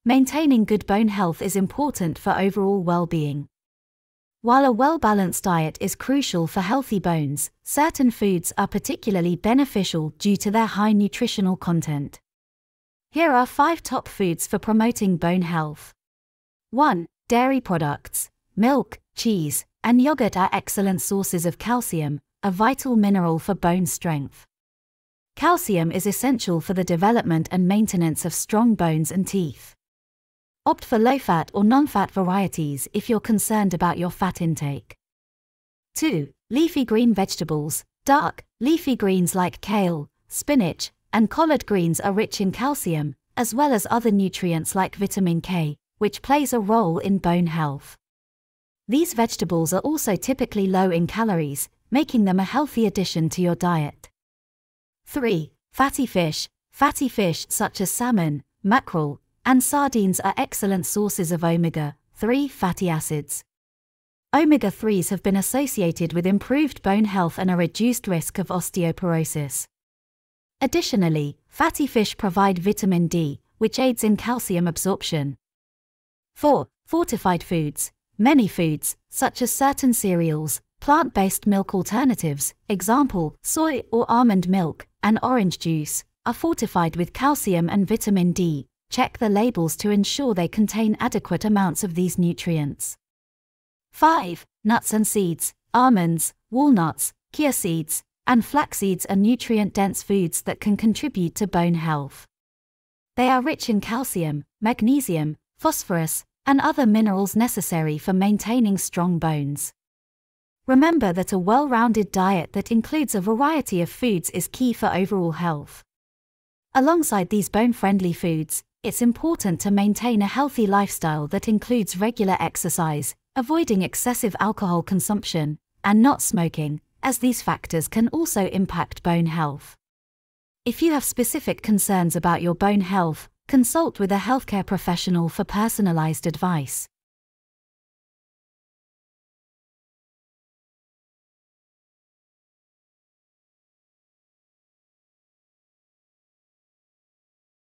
Maintaining good bone health is important for overall well-being. While a well-balanced diet is crucial for healthy bones, certain foods are particularly beneficial due to their high nutritional content. Here are 5 top foods for promoting bone health. 1. Dairy products. Milk, cheese, and yogurt are excellent sources of calcium, a vital mineral for bone strength. Calcium is essential for the development and maintenance of strong bones and teeth. Opt for low-fat or non-fat varieties if you're concerned about your fat intake. 2. Leafy green vegetables. Dark, leafy greens like kale, spinach, and collard greens are rich in calcium, as well as other nutrients like vitamin K, which plays a role in bone health. These vegetables are also typically low in calories, making them a healthy addition to your diet. 3. Fatty fish. Fatty fish such as salmon, mackerel, and sardines are excellent sources of omega-3 fatty acids. Omega-3s have been associated with improved bone health and a reduced risk of osteoporosis. Additionally, fatty fish provide vitamin D, which aids in calcium absorption. 4. Fortified foods. Many foods, such as certain cereals, plant-based milk alternatives, example, soy or almond milk, and orange juice, are fortified with calcium and vitamin D. Check the labels to ensure they contain adequate amounts of these nutrients. 5. Nuts and seeds. Almonds, walnuts, chia seeds, and flax seeds are nutrient-dense foods that can contribute to bone health. They are rich in calcium, magnesium, phosphorus, and other minerals necessary for maintaining strong bones. Remember that a well-rounded diet that includes a variety of foods is key for overall health. Alongside these bone-friendly foods, it's important to maintain a healthy lifestyle that includes regular exercise, avoiding excessive alcohol consumption, and not smoking, as these factors can also impact bone health. If you have specific concerns about your bone health, consult with a healthcare professional for personalized advice.